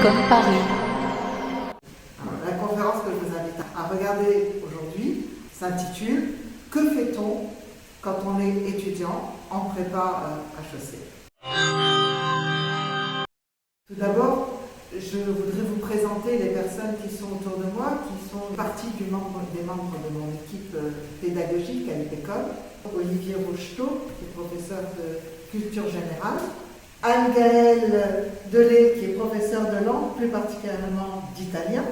comme Paris. La conférence que je vous invite à regarder aujourd'hui s'intitule « Que fait-on quand on est étudiant en prépa HEC ?» Tout d'abord, je voudrais vous présenter les personnes qui sont autour de moi, qui sont partie des membres de mon équipe pédagogique à l'EPECOM. Olivier Rocheteau, qui est professeur de culture générale. Anne-Gaëlle Delay, qui est professeur de langue, plus particulièrement d'italien.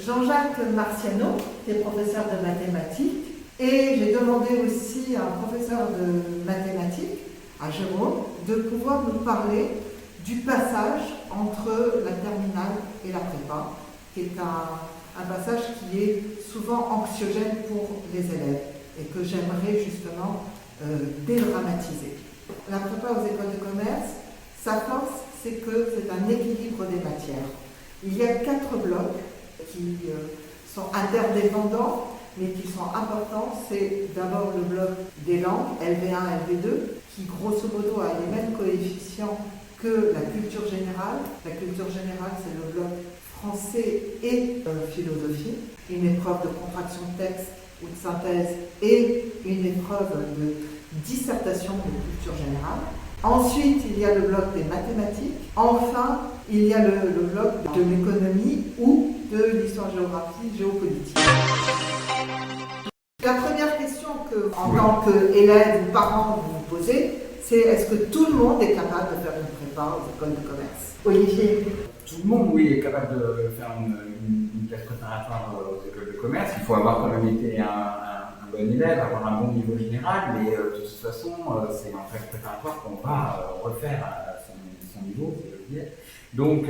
Jean-Jacques Marciano, qui est professeur de mathématiques. Et j'ai demandé aussi à un professeur de mathématiques, à Jérôme, de pouvoir nous parler du passage entre la terminale et la prépa, qui est un passage qui est souvent anxiogène pour les élèves et que j'aimerais justement dédramatiser. La prépa aux écoles de commerce, sa force, c'est que c'est un équilibre des matières. Il y a 4 blocs qui sont interdépendants, mais qui sont importants. C'est d'abord le bloc des langues, LV1, LV2, qui grosso modo a les mêmes coefficients que la culture générale. La culture générale, c'est le bloc français et philosophie, une épreuve de contraction de texte ou de synthèse et une épreuve de dissertation de culture générale. Ensuite, il y a le bloc des mathématiques. Enfin, il y a le bloc de l'économie ou de l'histoire-géographie, géopolitique. La première question que, en tant qu'élève ou parent, vous vous posez, c'est est-ce que tout le monde est capable de faire une prépa aux écoles de commerce? Olivier? Tout le monde, oui, est capable de faire une classe préparatoire aux écoles de commerce. Il faut avoir quand même été un bon élève, avoir un bon niveau général, mais de toute façon, c'est en classe préparatoire qu'on va refaire à son niveau, si je veux dire. Donc,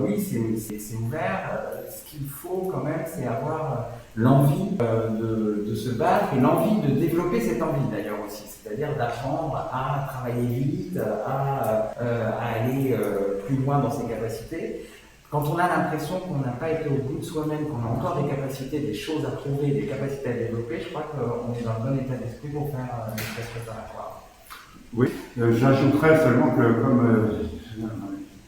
oui, c'est ouvert. Ce qu'il faut quand même, c'est avoir l'envie de se battre et l'envie de développer cette envie d'ailleurs aussi. C'est-à-dire d'apprendre à travailler vite, à aller plus loin dans ses capacités. Quand on a l'impression qu'on n'a pas été au bout de soi-même, qu'on a encore des capacités, des choses à trouver, des capacités à développer, je crois qu'on est dans le bon état d'esprit pour faire une classe préparatoire. Oui, j'ajouterais seulement que comme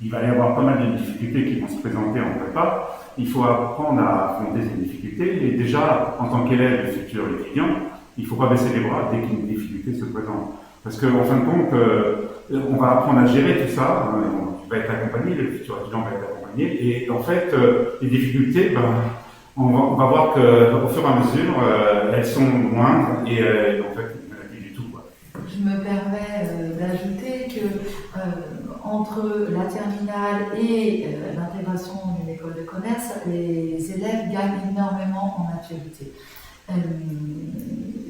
il va y avoir pas mal de difficultés qui vont se présenter en prépa, il faut apprendre à affronter ces difficultés. Et déjà, en tant qu'élève et futur étudiant, il ne faut pas baisser les bras dès qu'une difficulté se présente. Parce qu'en fin de compte, on va apprendre à gérer tout ça, on va être accompagné, le futur étudiant va être accompagné, et en fait, les difficultés, on va voir qu'au fur et à mesure, elles sont moindres, et en fait, plus du tout. Je me permets d'ajouter que entre la terminale et l'intégration d'une école de commerce, les élèves gagnent énormément en maturité.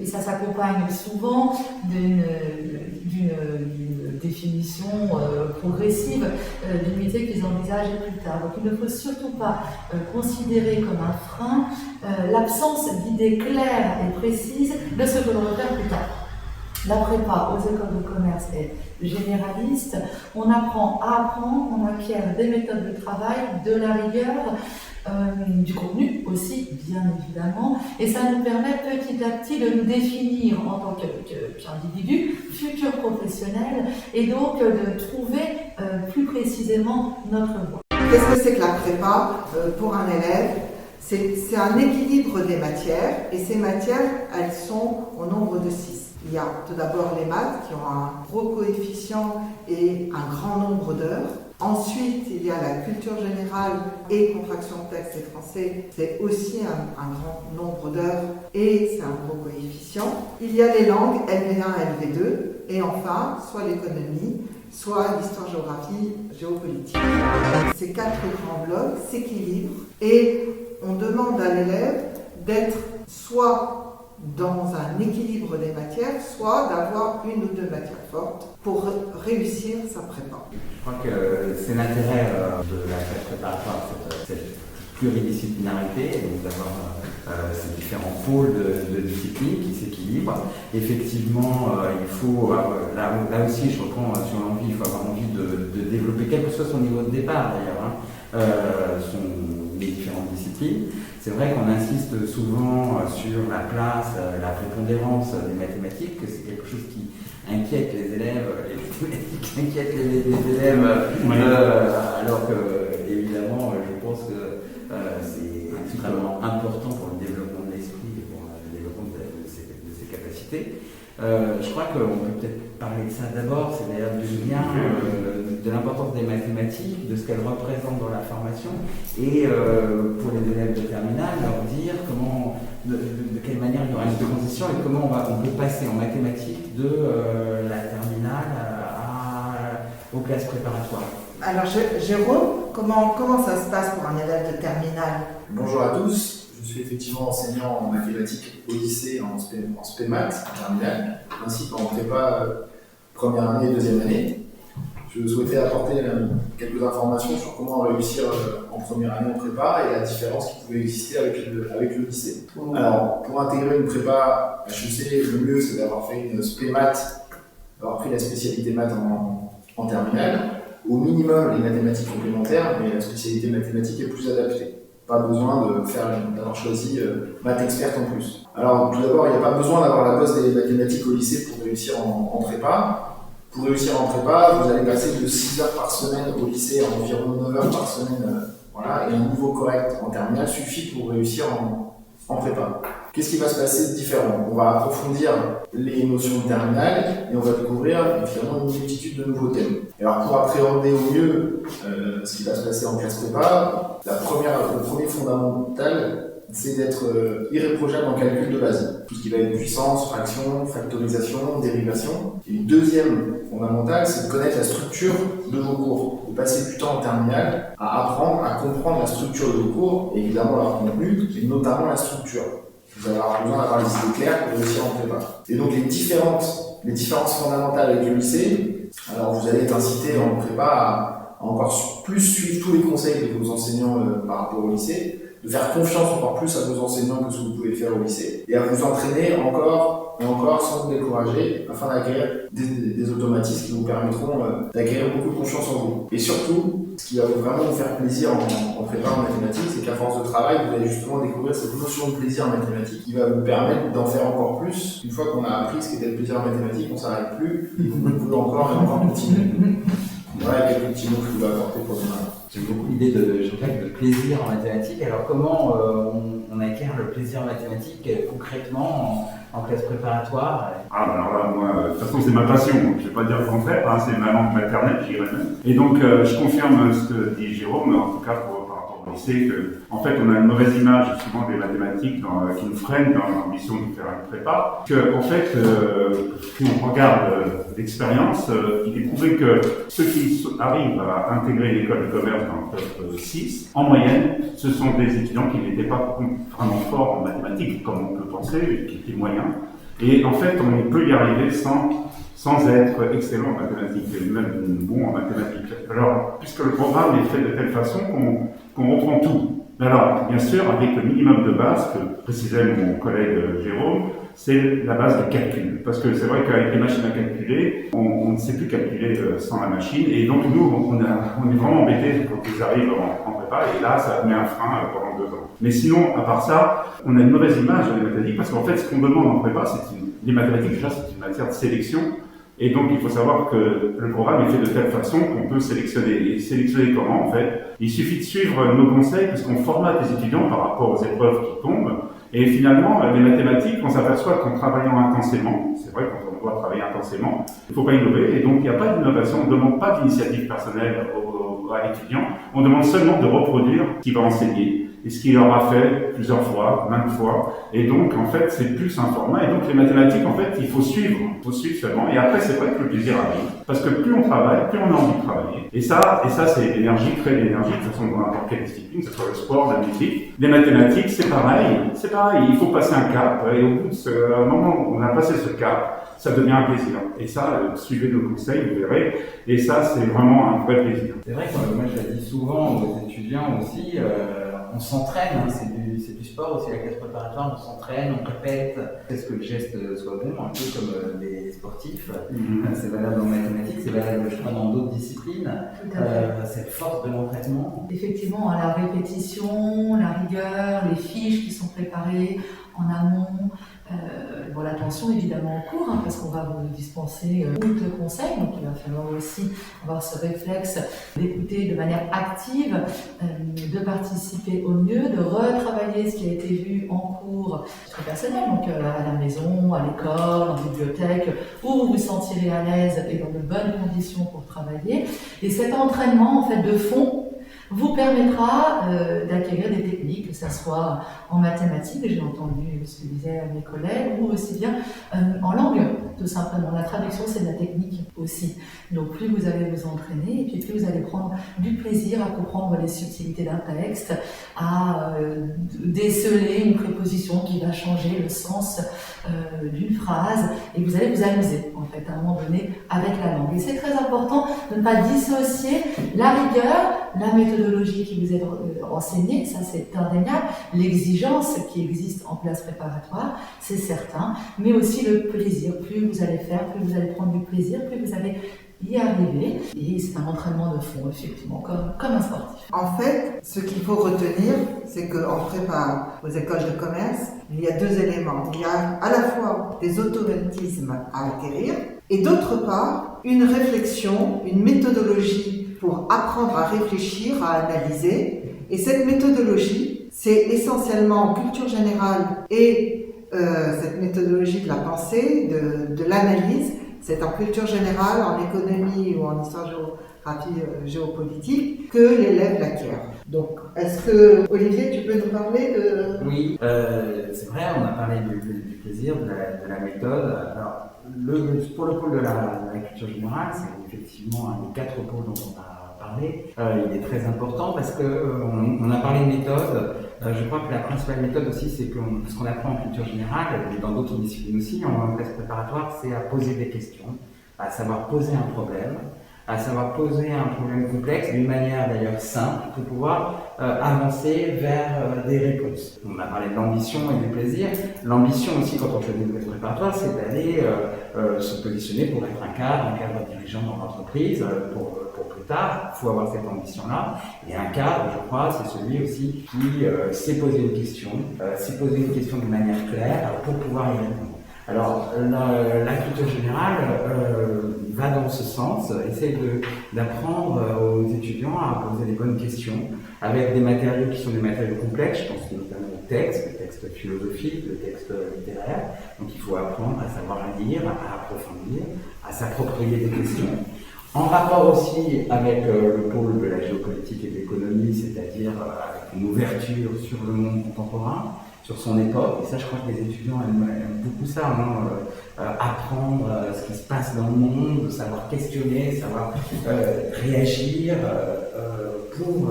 Et ça s'accompagne souvent d'une définition progressive du métier qu'ils envisagent plus tard. Donc il ne faut surtout pas considérer comme un frein l'absence d'idées claires et précises de ce que l'on veut faire plus tard. La prépa aux écoles de commerce est généraliste, on apprend à apprendre, on acquiert des méthodes de travail, de la rigueur, du contenu aussi, bien évidemment, et ça nous permet petit à petit de nous définir en tant qu'individu, futur professionnel, et donc de trouver plus précisément notre voie. Qu'est-ce que c'est que la prépa pour un élève? C'est un équilibre des matières, et ces matières, elles sont au nombre de 6. Il y a tout d'abord les maths qui ont un gros coefficient et un grand nombre d'heures. Ensuite, il y a la culture générale et contraction de texte et français. C'est aussi un grand nombre d'heures et c'est un gros coefficient. Il y a les langues LV1, LV2 et enfin, soit l'économie, soit l'histoire-géographie, géopolitique. Ces 4 grands blocs s'équilibrent et on demande à l'élève d'être soit dans un équilibre des matières, soit d'avoir une ou deux matières fortes pour réussir sa prépa. Je crois que c'est l'intérêt de la classe préparatoire, cette pluridisciplinarité, donc d'avoir ces différents pôles de disciplines qui s'équilibrent. Effectivement, il faut, là aussi je reprends sur l'envie, il faut avoir envie de développer, quel que soit son niveau de départ d'ailleurs, les différentes disciplines. C'est vrai qu'on insiste souvent sur la place, la prépondérance des mathématiques, que c'est quelque chose qui inquiète les élèves, les mathématiques inquiètent les élèves, alors que évidemment, je pense que c'est extrêmement important pour le développement de l'esprit et pour le développement de ses capacités. Je crois qu'on peut peut-être parler de ça d'abord, c'est d'ailleurs du lien, de l'importance des mathématiques, de ce qu'elles représentent dans la formation, et pour les élèves de terminale, leur dire comment, de quelle manière il y aura une transition et comment on peut passer en mathématiques de la terminale aux classes préparatoires. Alors Jérôme, comment ça se passe pour un élève de terminale? Bonjour à tous. Je suis effectivement enseignant en mathématiques au lycée en spé-maths, en terminale, ainsi qu'en prépa première année et deuxième année. Je souhaitais apporter quelques informations sur comment réussir en première année en prépa et la différence qui pouvait exister avec le lycée. Alors, pour intégrer une prépa HEC, le mieux c'est d'avoir fait une spé-maths, d'avoir pris la spécialité maths en terminale. Au minimum, les mathématiques complémentaires, mais la spécialité mathématique est plus adaptée. Pas besoin d'avoir choisi maths experte en plus. Alors tout d'abord, il n'y a pas besoin d'avoir la bosse des mathématiques au lycée pour réussir en prépa. Pour réussir en prépa, vous allez passer de 6 heures par semaine au lycée à environ 9 heures par semaine. Voilà, et un niveau correct en terminale suffit pour réussir en prépa. Qu'est-ce qui va se passer de différent? On va approfondir les notions de terminale et on va découvrir finalement une multitude de nouveaux thèmes. Et alors pour appréhender au mieux ce qui va se passer en classe prépa, le premier fondamental, c'est d'être irréprochable en calcul de base. Tout ce qui va être puissance, fraction, factorisation, dérivation. Et le deuxième fondamental, c'est de connaître la structure de vos cours. De passer du temps en terminale à apprendre, à comprendre la structure de vos cours, et évidemment leur contenu, et notamment la structure. Vous allez avoir besoin d'avoir les idées claires pour réussir en prépa. Et donc les différences fondamentales avec le lycée, alors vous allez être incité en prépa à encore plus suivre tous les conseils de vos enseignants par rapport au lycée, de faire confiance encore plus à vos enseignants que ce que vous pouvez faire au lycée, et à vous entraîner encore et encore sans vous décourager, afin d'acquérir des automatismes qui vous permettront d'acquérir beaucoup de confiance en vous. Et surtout, ce qui va vraiment vous faire plaisir en prépa en mathématiques, c'est qu'à force de travail, vous allez justement découvrir cette notion de plaisir en mathématiques qui va vous permettre d'en faire encore plus. Une fois qu'on a appris ce qu'était le plaisir en mathématiques, on ne s'arrête plus, et vous pouvez encore et encore continuer. Voilà quelques petits mots que je voulais apporter pour demain. J'aime beaucoup l'idée de Jean-Jacques de plaisir en mathématiques. Alors comment on acquiert le plaisir en mathématiques concrètement en classe préparatoire? Alors là, moi, de toute façon, c'est ma passion, donc je ne vais pas dire le contraire, hein, c'est ma langue maternelle, j'irais même. Et donc, je confirme ce que dit Jérôme, en tout cas par rapport au lycée, qu'en fait, on a une mauvaise image souvent des mathématiques qui nous freine dans l'ambition de faire une prépa. En fait, si on regarde l'expérience, il est prouvé que ceux qui arrivent à intégrer l'école de commerce dans le top 6, en moyenne, ce sont des étudiants qui n'étaient pas vraiment forts en mathématiques, comme on peut penser, qui étaient moyens. Et en fait, on peut y arriver sans être excellent en mathématiques, et même bon en mathématiques. Alors, puisque le programme est fait de telle façon qu'on reprend tout. Alors, bien sûr, avec le minimum de base, que précisait mon collègue Jérôme, c'est la base de calcul. Parce que c'est vrai qu'avec les machines à calculer, on ne sait plus calculer sans la machine. Et donc, nous, on est vraiment embêtés quand ils arrivent en prépa. Et là, ça met un frein pendant 2 ans. Mais sinon, à part ça, on a une mauvaise image des mathématiques. Parce qu'en fait, ce qu'on demande en prépa, les mathématiques, déjà, c'est une matière de sélection. Et donc, il faut savoir que le programme est fait de telle façon qu'on peut sélectionner. Et sélectionner comment, en fait? Il suffit de suivre nos conseils, puisqu'on formate les étudiants par rapport aux épreuves qui tombent. Et finalement, les mathématiques, on s'aperçoit qu'en travaillant intensément, c'est vrai quand on doit travailler intensément, il ne faut pas innover. Et donc, il n'y a pas d'innovation, on ne demande pas d'initiative personnelle à l'étudiant. On demande seulement de reproduire ce qu'il va enseigner. Et ce qu'il aura fait plusieurs fois, maintes fois. Et donc, en fait, c'est plus un format. Et donc, les mathématiques, en fait, il faut suivre seulement. Et après, c'est vrai que le plaisir arrive. Parce que plus on travaille, plus on a envie de travailler. Et ça c'est l'énergie, créer l'énergie, de toute façon, dans n'importe quelle discipline, que ce soit le sport, la musique. Les mathématiques, c'est pareil. Il faut passer un cap. Et au bout d'un moment où on a passé ce cap, ça devient un plaisir. Et ça, suivez nos conseils, vous verrez. Et ça, c'est vraiment un vrai plaisir. C'est vrai que moi, je le dis souvent aux étudiants aussi, on s'entraîne, hein, c'est du sport aussi, la classe préparatoire, on s'entraîne, on répète, est-ce que le geste soit bon, un peu comme les sportifs. C'est valable en mathématiques, c'est valable, je crois, dans d'autres disciplines. Cette force de l'entraînement. Effectivement, la répétition, la rigueur, les fiches qui sont préparées en amont, l'attention évidemment en cours, hein, parce qu'on va vous dispenser outre le conseil, donc il va falloir aussi avoir ce réflexe d'écouter de manière active, de participer au mieux, de retravailler ce qui a été vu en cours très personnel, donc à la maison, à l'école, en bibliothèque, où vous vous sentirez à l'aise et dans de bonnes conditions pour travailler. Et cet entraînement en fait de fond vous permettra d'acquérir des techniques, que ce soit en mathématiques, j'ai entendu ce que disaient mes collègues, ou aussi bien en langue, tout simplement. La traduction, c'est de la technique aussi. Donc plus vous allez vous entraîner, et puis plus vous allez prendre du plaisir à comprendre les subtilités d'un texte, à déceler une préposition qui va changer le sens d'une phrase, et vous allez vous amuser, en fait, à un moment donné, avec la langue. Et c'est très important de ne pas dissocier la rigueur, la méthodologie qui vous est enseignée, ça c'est indéniable, l'exigence qui existe en classe préparatoire, c'est certain, mais aussi le plaisir. Plus vous allez faire, plus vous allez prendre du plaisir, plus vous allez y arriver. Et c'est un entraînement de fond, effectivement, comme un sportif. En fait, ce qu'il faut retenir, c'est qu'en prépa aux écoles de commerce, il y a deux éléments. Il y a à la fois des automatismes à acquérir, et d'autre part, une réflexion, une méthodologie pour apprendre à réfléchir, à analyser. Et cette méthodologie, c'est essentiellement en culture générale et cette méthodologie de la pensée, de l'analyse, c'est en culture générale, en économie ou en histoire-géographie géopolitique que l'élève l'acquiert. Donc, est-ce que, Olivier, tu peux nous parler de... Oui, c'est vrai, on a parlé du plaisir, de la méthode. Alors, pour le pôle de la culture générale, c'est effectivement un des 4 pôles dont on a parlé. Il est très important parce qu'on a parlé de méthode. Je crois que la principale méthode aussi, c'est que ce qu'on apprend en culture générale, et dans d'autres disciplines aussi, en classe préparatoire, c'est à poser des questions, à savoir poser un problème, à savoir poser un problème complexe d'une manière d'ailleurs simple pour pouvoir avancer vers des réponses. On a parlé de l'ambition et du plaisir. L'ambition aussi, quand on fait des classes préparatoires, c'est d'aller se positionner pour être un cadre dirigeant dans l'entreprise pour plus tard. Il faut avoir cette ambition-là. Et un cadre, je crois, c'est celui aussi qui sait poser une question, de manière claire pour pouvoir y répondre. Alors, la culture générale va dans ce sens, essaye d'apprendre aux étudiants à poser les bonnes questions avec des matériaux qui sont des matériaux complexes. Je pense notamment au texte, le texte philosophique, le texte littéraire. Donc, il faut apprendre à savoir lire, à approfondir, à s'approprier des questions. En rapport aussi avec le pôle de la géopolitique et de l'économie, c'est-à-dire avec une ouverture sur le monde contemporain, sur son époque, et ça je crois que les étudiants aiment beaucoup ça, apprendre ce qui se passe dans le monde, savoir questionner, savoir réagir pour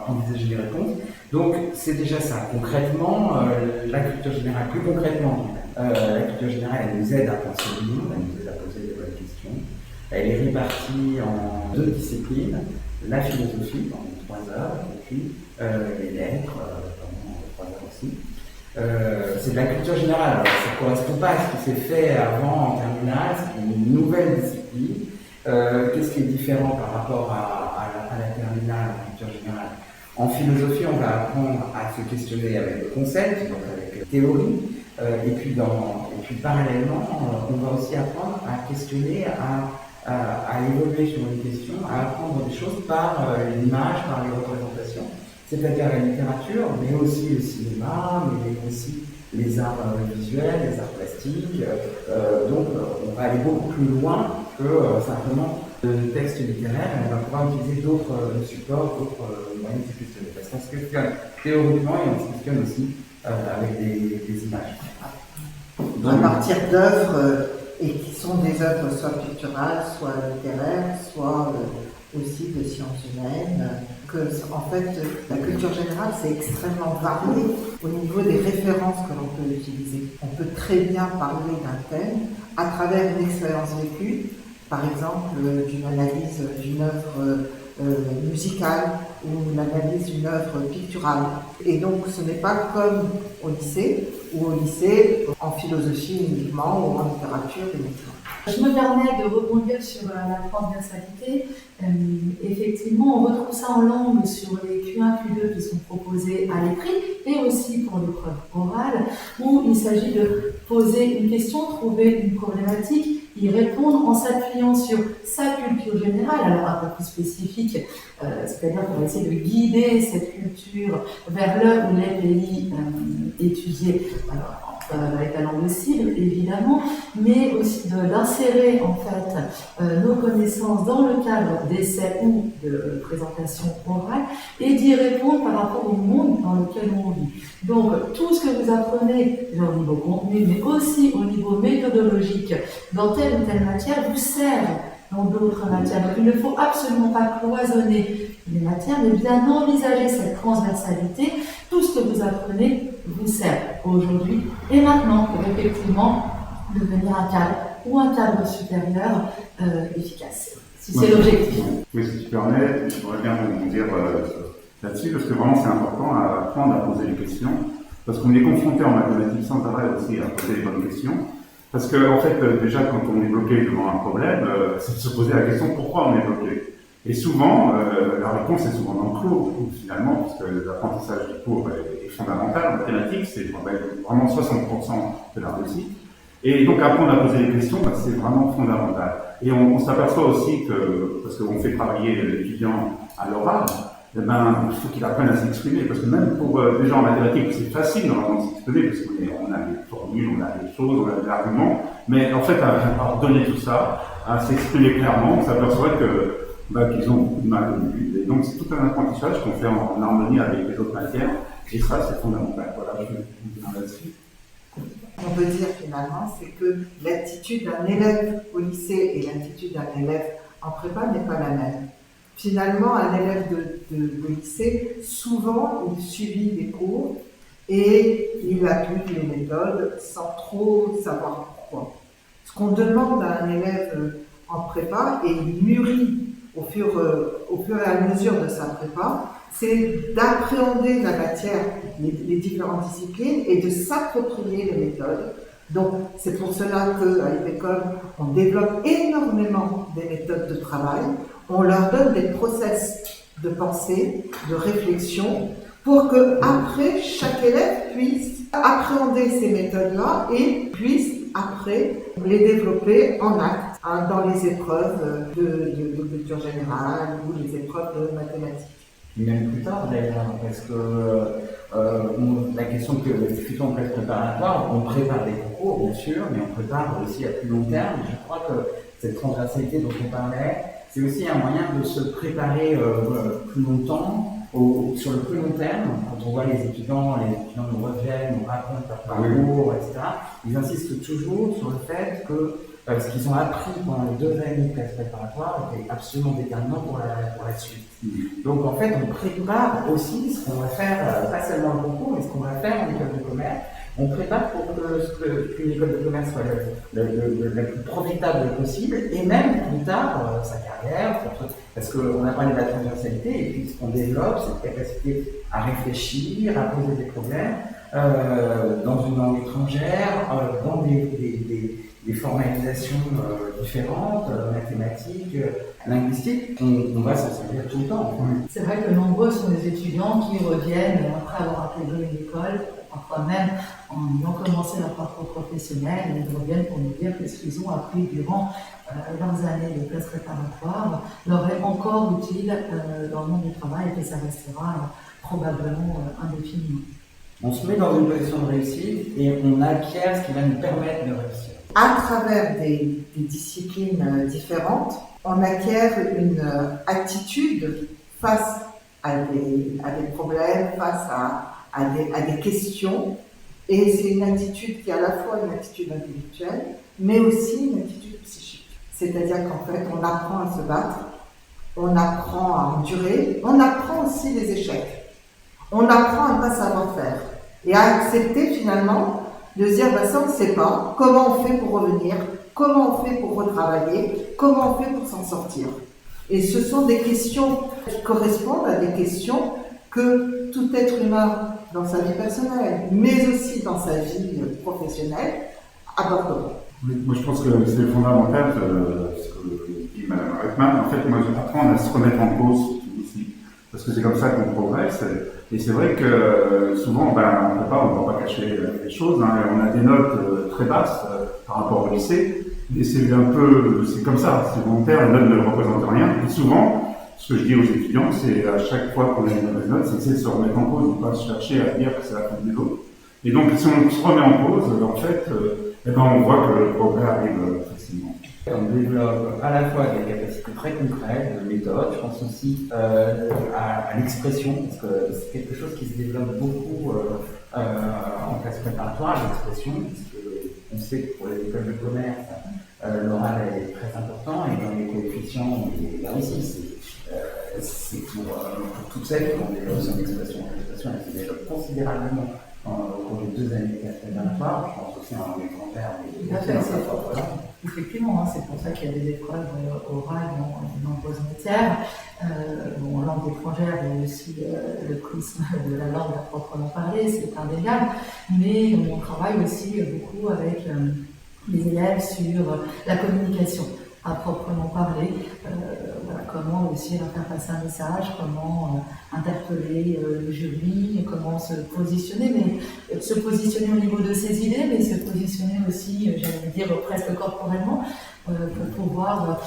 envisager des réponses. Donc c'est déjà ça. Concrètement, la culture générale, plus concrètement, la culture générale, elle nous aide à penser le monde, elle nous aide à poser des bonnes questions. Elle est répartie en 2 disciplines, la philosophie pendant 3 heures, et puis les lettres pendant 3 heures aussi. C'est de la culture générale, alors ça ne correspond pas à ce qui s'est fait avant en terminale, c'est une nouvelle discipline. Qu'est-ce qui est différent par rapport à la terminale en culture générale? En philosophie, on va apprendre à se questionner avec le concept, donc avec théorie, et puis parallèlement, on va aussi apprendre à questionner, à évoluer sur une question, à apprendre des choses par l'image, par les représentations. C'est-à-dire la littérature, mais aussi le cinéma, mais aussi les arts visuels, les arts plastiques. Donc on va aller beaucoup plus loin que simplement le texte littéraire. On va pouvoir utiliser d'autres supports, d'autres moyens de se questionner. Parce qu'on se questionne théoriquement et on se questionne aussi avec des images. Donc, à partir d'œuvres et qui sont des œuvres soit picturales, soit littéraires, soit aussi de sciences humaines, que en fait la culture générale c'est extrêmement varié au niveau des références que l'on peut utiliser. On peut très bien parler d'un thème à travers une expérience vécue, par exemple d'une analyse d'une œuvre musicale ou l'analyse d'une œuvre picturale. Et donc ce n'est pas comme au lycée, ou au lycée en philosophie uniquement ou en littérature uniquement. Je me permets de rebondir sur la transversalité. Effectivement, on retrouve ça en langue sur les Q1, Q2 qui sont proposés à l'écrit et aussi pour l'épreuve orale, où il s'agit de poser une question, trouver une problématique, y répondre en s'appuyant sur sa puis au général, alors un peu plus spécifique, c'est-à-dire qu'on va essayer de guider cette culture vers le ou les pays étudiés, alors, avec la langue cible évidemment, mais aussi d'insérer en fait nos connaissances dans le cadre d'essais ou de présentation orale et d'y répondre par rapport au monde dans lequel on vit. Donc tout ce que vous apprenez au niveau contenu, mais aussi au niveau méthodologique dans telle ou telle matière vous sert dans d'autres matières. Donc il ne faut absolument pas cloisonner les matières, mais bien envisager cette transversalité. Tout ce que vous apprenez vous sert aujourd'hui et maintenant pour effectivement devenir un cadre ou un cadre supérieur efficace. Si c'est l'objectif. Oui, si tu permets, je voudrais bien vous dire là-dessus, parce que vraiment c'est important à apprendre à poser des questions, parce qu'on est confronté en mathématiques sans arrêt aussi à poser les bonnes questions. Parce que, en fait, déjà, quand on est bloqué devant un problème, c'est de se poser la question pourquoi on est bloqué. Et souvent, la réponse est souvent dans le cours, finalement, parce que l'apprentissage du cours est fondamental. En mathématiques, c'est vraiment 60% de la réussite. Et donc, apprendre à poser des questions, c'est vraiment fondamental. Et on s'aperçoit aussi que, parce qu'on fait travailler l'étudiant à l'oral, il faut qu'il apprenne à s'exprimer, parce que même pour des gens en mathématiques, c'est facile normalement de s'exprimer, parce qu'on a des formules, on a des choses, on a des arguments, mais en fait, à ordonner tout ça, à s'exprimer clairement, on s'aperçoit qu'ils ont beaucoup de mal au début. Et donc, c'est tout un apprentissage qu'on fait en harmonie avec les autres matières, et ça, c'est fondamental. Voilà, je vais vous dire là-dessus. On peut dire finalement, c'est que l'attitude d'un élève au lycée et l'attitude d'un élève en prépa n'est pas la même. Finalement, un élève de lycée, souvent, il subit des cours et il applique les méthodes sans trop savoir pourquoi. Ce qu'on demande à un élève en prépa, et il mûrit au fur et à mesure de sa prépa, c'est d'appréhender la matière, les différentes disciplines et de s'approprier les méthodes. Donc, c'est pour cela qu'à l'EPECOM, on développe énormément des méthodes de travail. On leur donne des process de pensée, de réflexion, pour que après chaque élève puisse appréhender ces méthodes-là et puisse après les développer en acte dans les épreuves de culture générale ou les épreuves de mathématiques. Même plus tard d'ailleurs, parce que la question que discutons en classe préparatoire, on prépare des concours bien sûr, mais on prépare aussi à plus long terme. Je crois que cette transversalité dont on parlait, c'est aussi un moyen de se préparer plus longtemps, sur le plus long terme. Quand on voit les étudiants nous reviennent, nous racontent leur parcours, etc., ils insistent toujours sur le fait que ce qu'ils ont appris pendant les 2 années de classe préparatoire était absolument déterminant pour la suite. Donc en fait, on prépare aussi ce qu'on va faire, pas seulement le concours, mais ce qu'on va faire en école de commerce. On prépare pour qu'une école de commerce soit la plus profitable possible, et même plus tard, sa carrière, parce qu'on a parlé de la transversalité, et puis ce qu'on développe, cette capacité à réfléchir, à poser des problèmes, dans une langue étrangère, dans des formalisations différentes, mathématiques, linguistiques, on va s'en servir tout le temps. C'est vrai que nombreux sont les étudiants qui reviennent après avoir intégré une école, parfois même en ayant commencé leur parcours professionnel, et ils reviennent pour nous dire que ce qu'ils ont appris durant leurs années de classe préparatoire leur est encore utile dans le monde du travail et que ça restera probablement indéfiniment. On se met dans une position de réussite et on acquiert ce qui va nous permettre de réussir. À travers des disciplines différentes, on acquiert une attitude face à des problèmes, face à des questions. Et c'est une attitude qui est à la fois une attitude intellectuelle, mais aussi une attitude psychique. C'est-à-dire qu'en fait, on apprend à se battre, on apprend à endurer, on apprend aussi les échecs. On apprend à ne pas savoir faire et à accepter finalement de se dire ça on ne sait pas, comment on fait pour revenir, comment on fait pour retravailler, comment on fait pour s'en sortir. Et ce sont des questions qui correspondent à des questions que tout être humain dans sa vie personnelle, mais aussi dans sa vie professionnelle, abordera. Moi je pense que c'est fondamental ce que dit Mme Reitman. En fait, moi j'apprends à se remettre en cause aussi, parce que c'est comme ça qu'on progresse. Et c'est vrai que souvent, on ne va pas cacher les choses. On a des notes très basses par rapport au lycée, Et c'est comme ça, c'est volontaire, la note ne représente rien. Et souvent, ce que je dis aux étudiants, c'est à chaque fois qu'on a une mauvaise note, c'est de se remettre en cause, ne pas chercher à dire que c'est la faute des autres. Et donc, si on se remet en cause, en fait, on voit que le progrès arrive facilement. On développe à la fois des capacités très concrètes, de méthode, je pense aussi à l'expression, parce que c'est quelque chose qui se développe beaucoup en classe préparatoire, l'expression, parce qu'on sait que pour les écoles de commerce, l'oral est très important, et dans les coefficients, là aussi, c'est pour toutes celles qui ont des notions d'expression. L'expression, elle se développe considérablement au cours des 2 années de classe préparatoire, je pense aussi en langue étrangère, mais effectivement, c'est pour ça qu'il y a des épreuves orales dans de nombreuses matières. En langue étrangère, il y a aussi le prisme de la langue à proprement parler, c'est indéniable, mais on travaille aussi beaucoup avec les élèves sur la communication à proprement parler, comment aussi leur faire passer un message, comment interpeller le jury, comment se positionner, mais se positionner au niveau de ses idées, mais se positionner aussi, j'allais dire, presque corporellement, pour pouvoir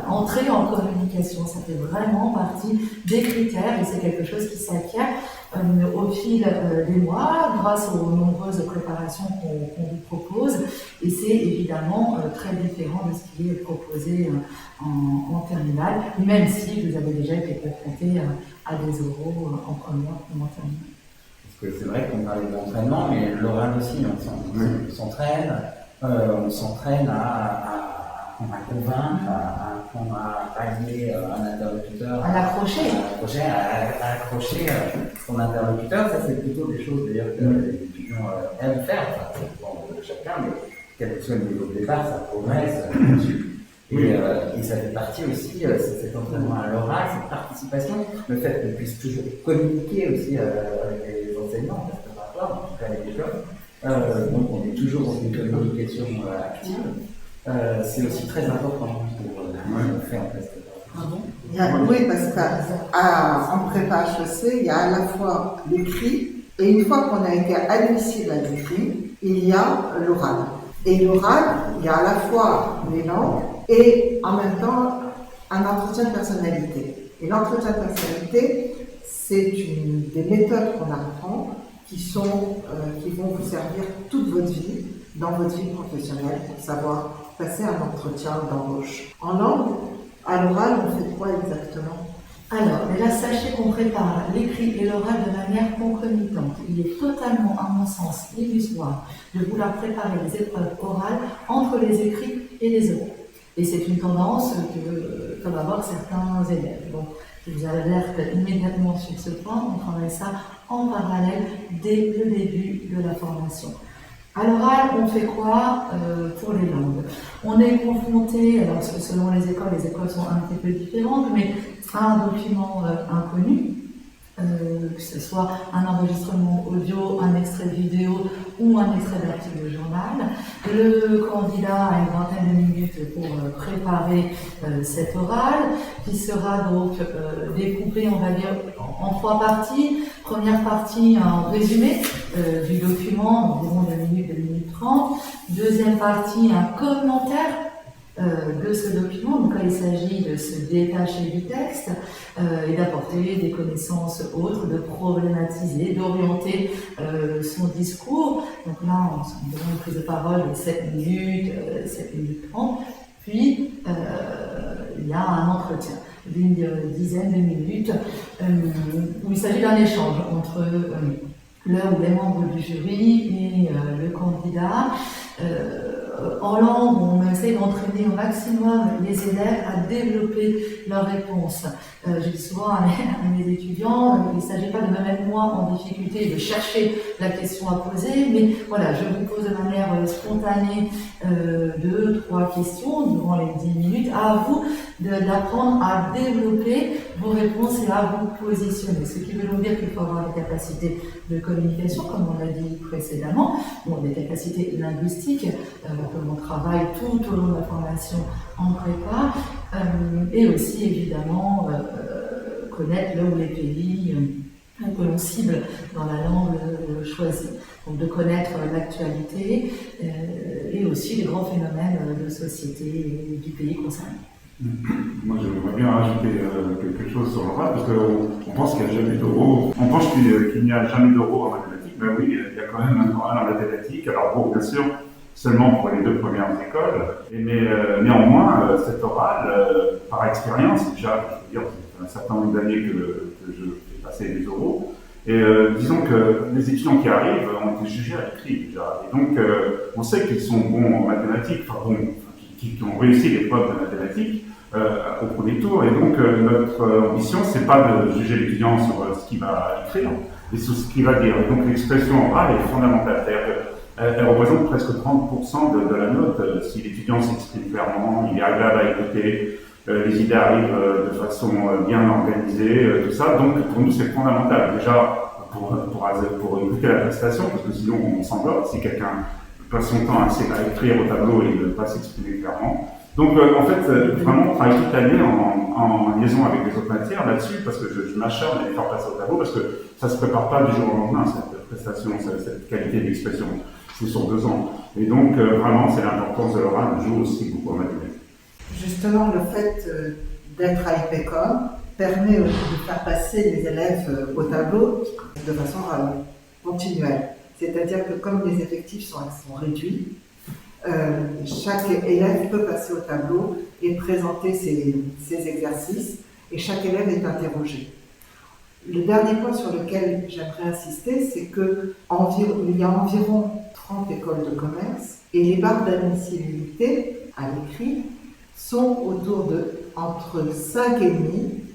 entrer en communication. Ça fait vraiment partie des critères et c'est quelque chose qui s'acquiert au fil des mois grâce aux nombreuses préparations qu'on vous propose, et c'est évidemment très différent de ce qui est proposé en terminale, même si vous avez déjà été confronté à des oraux en première ou en terminale. Parce que c'est vrai qu'on parlait de l'entraînement, mais l'oral aussi, on s'entraîne à convaincre, à apprendre à pallier un interlocuteur, à l'accrocher, à accrocher son interlocuteur. Ça, c'est plutôt des choses d'ailleurs que les étudiants aiment faire. Enfin, ça dépend de chacun, mais quel que soit le niveau de départ, ça progresse là-dessus. Et ça fait partie aussi, cet entraînement à l'oral, cette participation, le fait qu'on puisse toujours communiquer aussi avec les enseignants, parce que parfois, en tout cas à l'école, donc on est toujours dans une communication active. C'est aussi très important pour faire en place. Ah bon? Oui, parce qu'en prépa HEC, il y a à la fois l'écrit, et une fois qu'on a été admissible à l'écrit, il y a l'oral. Et l'oral, il y a à la fois les langues et en même temps un entretien de personnalité. Et l'entretien de personnalité, c'est des méthodes qu'on apprend qui vont vous servir toute votre vie, dans votre vie professionnelle, pour savoir passer un entretien d'embauche. En langue, à l'oral, on fait quoi exactement? Alors, mais là, sachez qu'on prépare l'écrit et l'oral de manière concomitante. Il est totalement, à mon sens, illusoire de vouloir préparer les épreuves orales entre les écrits et les oraux. Et c'est une tendance que peuvent avoir certains élèves. Donc, je vous alerte immédiatement sur ce point. On travaille ça en parallèle dès le début de la formation. À l'oral, on fait quoi pour les langues? On est confronté, alors selon les écoles sont un petit peu différentes, mais à un document inconnu, que ce soit un enregistrement audio, un extrait vidéo ou un extrait d'article de journal. Le candidat a une vingtaine de minutes pour préparer cet oral, qui sera donc découpé, on va dire, en 3 parties. Première partie, un résumé du document, environ 2 minutes, 2 minutes 30. Deuxième partie, un commentaire de ce document. Donc là, il s'agit de se détacher du texte et d'apporter des connaissances autres, de problématiser, d'orienter son discours. Donc là, on a une prise de parole de 7 minutes, 7 minutes 30. Puis, il y a un entretien d'une dizaine de minutes où il s'agit d'un échange entre l'un ou les membres du jury et le candidat. En langue, on essaie d'entraîner au maximum les élèves à développer leurs réponses. Je dis souvent à mes étudiants, il ne s'agit pas de me mettre moi en difficulté, de chercher la question à poser, mais voilà, je vous pose de manière spontanée 2-3 questions durant les 10 minutes. À vous d'apprendre à développer vos réponses et à vous positionner. Ce qui veut donc dire qu'il faut avoir des capacités de communication, comme on l'a dit précédemment, des capacités linguistiques, comme on travaille tout au long de la formation en prépa, et aussi évidemment connaître le ou les pays que l'on cible dans la langue choisie. Donc de connaître l'actualité et aussi les grands phénomènes de société du pays concerné. Moi, j'aimerais bien rajouter quelque chose sur l'oral, parce qu'on pense qu'il n'y a jamais d'euro. On pense qu'il n'y a jamais d'euro en mathématiques. Ben oui, il y a quand même un oral en mathématiques. Alors bon, bien sûr, seulement pour les 2 premières écoles. Mais néanmoins, cet oral, par expérience, déjà, je veux dire, c'est un certain nombre d'années que je fais passer les oraux. Et disons que les étudiants qui arrivent ont été jugés à l'écrit déjà. Et donc, on sait qu'ils sont bons en mathématiques, qui ont réussi l'épreuve de mathématiques au premier tour. Et donc, notre ambition, c'est pas de juger l'étudiant sur ce qu'il va écrire, mais sur ce qu'il va dire. Et donc, l'expression orale est fondamentale. C'est-à-dire qu'elle représente presque 30% de la note. Si l'étudiant s'exprime clairement, il est agréable à écouter, les idées arrivent de façon bien organisée, tout ça. Donc, pour nous, c'est fondamental. Déjà, pour écouter la prestation, parce que sinon, on s'enveloppe. Si quelqu'un passe son temps à écrire au tableau et ne pas s'exprimer clairement. Donc, en fait, vraiment, on travaille toute l'année en liaison avec les autres matières là-dessus, parce que je m'acharne à les faire passer au tableau, parce que ça ne se prépare pas du jour au lendemain, cette prestation, cette qualité d'expression. C'est sur 2 ans. Et donc, vraiment, c'est l'importance de l'oral, on joue aussi beaucoup en mathématiques. Justement, le fait d'être à IPECOM permet de faire passer les élèves au tableau de façon continuelle. C'est-à-dire que comme les effectifs sont réduits, chaque élève peut passer au tableau et présenter ses exercices, et chaque élève est interrogé. Le dernier point sur lequel j'aimerais insister, c'est qu'il y a environ 30 écoles de commerce, et les barres d'admissibilité à l'écrit sont entre 5,5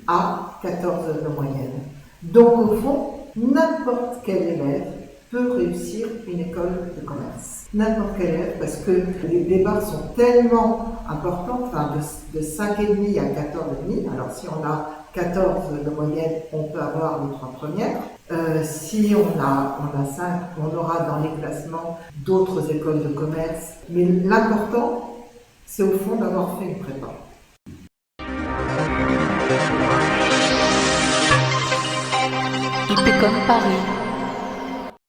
à 14 de moyenne. Donc au fond, n'importe quel élève peut réussir une école de commerce. N'importe quel élève, parce que les barres sont tellement importantes, enfin de 5,5 à 14,5. Alors si on a 14 de moyenne, on peut avoir les 3 premières. Si on a 5, on aura dans les classements d'autres écoles de commerce. Mais l'important, c'est au fond d'avoir fait une prépa. IPECOM Paris.